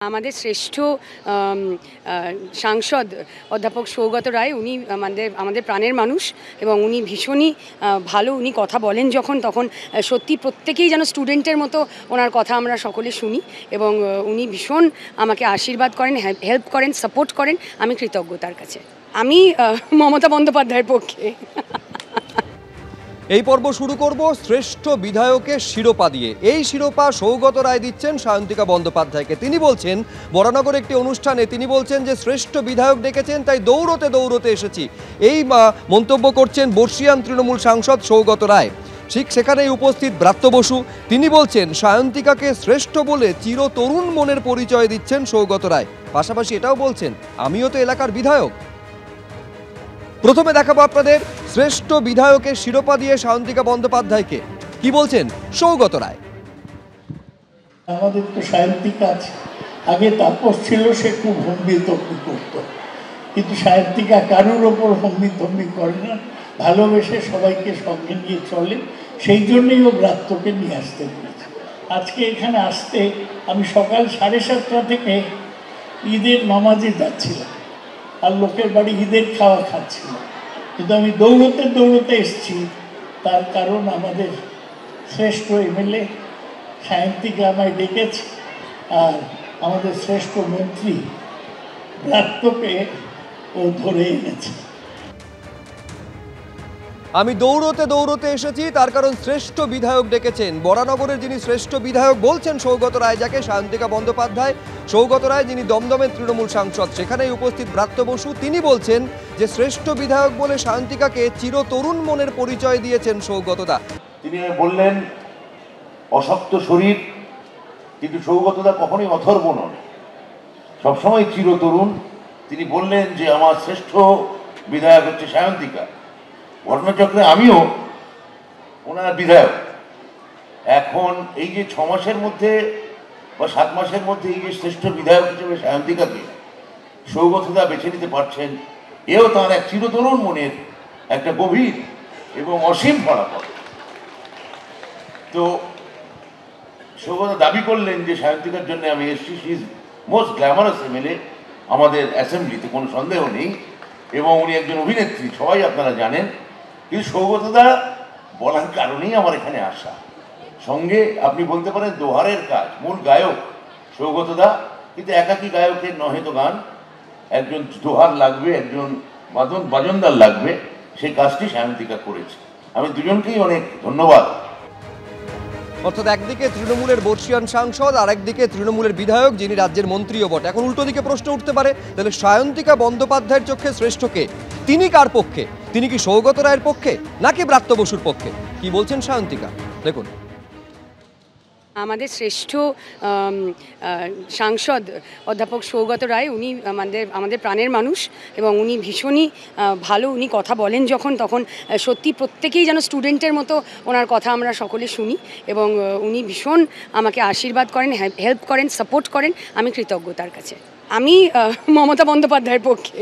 আমাদের শ্রেষ্ঠ সাংসদ অধ্যাপক সৌগত রায় উনি আমাদের প্রাণের মানুষ এবং উনি ভীষণই ভালো। উনি কথা বলেন যখন তখন সত্যি প্রত্যেকেই যেন স্টুডেন্টের মতো ওনার কথা আমরা সকলে শুনি এবং উনি ভীষণ আমাকে আশীর্বাদ করেন, হেল্প করেন, সাপোর্ট করেন। আমি কৃতজ্ঞ তার কাছে। আমি মমতা বন্দ্যোপাধ্যায়ের পক্ষে। এই পর্ব শুরু করব শ্রেষ্ঠ বিধায়কের শিরোপা দিয়ে। এই শিরোপা সৌগত রায় দিচ্ছেন সায়ন্তিকা বন্দ্যোপাধ্যায়কে। তিনি বলছেন বরানগর একটি অনুষ্ঠানে তিনি বলছেন যে শ্রেষ্ঠ বিধায়ক ডেকেছেন, তাই দৌড়তে দৌড়তে এসেছি। এই মন্তব্য করছেন বর্ষিয়ান তৃণমূল সাংসদ সৌগত রায়। ঠিক সেখানেই উপস্থিত ব্রাত্য বসু। তিনি বলছেন সায়ন্তিকাকে শ্রেষ্ঠ বলে চিরতরুণ মনের পরিচয় দিচ্ছেন সৌগত রায়। পাশাপাশি এটাও বলছেন আমিও তো এলাকার বিধায়ক। প্রথমে দেখাবো আপনাদের শ্রেষ্ঠ বিধায়কের শিরোপা দিয়ে সায়ন্তিকা বন্দ্যোপাধ্যায়কে। কি বলছেন সৌগত রায়। আমাদের তো সায়ন্তিকা আগে তাপস ছিল, সে খুব হম্বি তম্বি করতো, কিন্তু সায়ন্তিকা কারোর ওপর হম্বি তম্বি করে না, ভালোবেসে সবাইকে সঙ্গে নিয়ে চলে। সেই জন্যই ও ব্রাত্যকে নিয়ে আসতে পেরেছে। আজকে এখানে আসতে আমি সকাল 7:30 থেকে ঈদের নামাজে যাচ্ছিলাম, আর লোকের বাড়ি ঈদের খাওয়া খাচ্ছিল, কিন্তু আমি দৌড়তে দৌড়তে এসেছি। তার কারণ আমাদের শ্রেষ্ঠ এমএলএ সায়ন্তিকা আমায় ডেকেছে, আর আমাদের শ্রেষ্ঠ মন্ত্রী ব্রাত্যকে ও ধরে এনেছে। আমি দৌড়তে দৌড়তে এসেছি, তার কারণ শ্রেষ্ঠ বিধায়ক ডেকেছেন। বরানগরের যিনি শ্রেষ্ঠ বিধায়ক বলছেন সৌগত রায়, যাকে সায়ন্তিকা বন্দ্যোপাধ্যায়। সৌগত রায় যিনি দমদমের তৃণমূল সাংসদ। সেখানেই উপস্থিত ব্রাত্য বসু। তিনি বলছেন যে শ্রেষ্ঠ বিধায়ক বলে সায়ন্তিকাকে চিরতরুণ মনের পরিচয় দিয়েছেন সৌগতদা। তিনি বললেন অশক্ত শরীর, কিন্তু সৌগতদা কখনোই অথর্ব নন, সবসময় চিরতরুণ। তিনি বললেন যে আমার শ্রেষ্ঠ বিধায়ক হচ্ছে সায়ন্তিকা। ঘটনাচক্রে আমিও ওনার বিধায়ক। এখন এই যে 6 মাসের মধ্যে বা 7 মাসের মধ্যে এই যে শ্রেষ্ঠ বিধায়ক হিসেবে সায়ন্তিকাকে সৌগতদা বেছে নিতে পারছেন, এও তার এক চিরতরুণ মনের একটা গভীর এবং অসীম ফলাফল। তো সৌগত দাবি করলেন যে সায়ন্তিকার জন্য আমি এসছি। She is most glamorous MLA আমাদের অ্যাসেম্বলিতে, কোনো সন্দেহ নেই, এবং উনি একজন অভিনেত্রী, সবাই আপনারা জানেন। কিন্তু সৌগতদা বলার কারণেই আমার এখানে আসা। সঙ্গে আপনি বলতে পারেন দোহারের কাজ, মূল গায়ক সৌগতদা, কিন্তু একাকী গায়কের নহে তো গান, একজন দোহার লাগবে, একজন বাজনদার লাগবে, সেই কাজটি সায়ন্তিকা করেছে। আমি দুজনকেই অনেক ধন্যবাদ। অর্থাৎ একদিকে তৃণমূলের বর্ষিয়ান সাংসদ, আর একদিকে তৃণমূলের বিধায়ক যিনি রাজ্যের মন্ত্রীও বটে। এখন উল্টো দিকে প্রশ্ন উঠতে পারে, তাহলে সায়ন্তিকা বন্দ্যোপাধ্যায়ের চোখে শ্রেষ্ঠকে? তিনি কার পক্ষে? তিনি কি সৌগত রায়ের পক্ষে নাকি ব্রাত্য বসুর পক্ষে? কি বলছেন সায়ন্তিকা দেখুন। আমাদের শ্রেষ্ঠ সাংসদ অধ্যাপক সৌগত রায় উনি আমাদের প্রাণের মানুষ এবং উনি ভীষণই ভালো। উনি কথা বলেন যখন তখন সত্যি প্রত্যেকেই যেন স্টুডেন্টের মতো ওনার কথা আমরা সকলে শুনি এবং উনি ভীষণ আমাকে আশীর্বাদ করেন, হেল্প করেন, সাপোর্ট করেন। আমি কৃতজ্ঞ তার কাছে। আমি মমতা বন্দ্যোপাধ্যায়ের পক্ষে।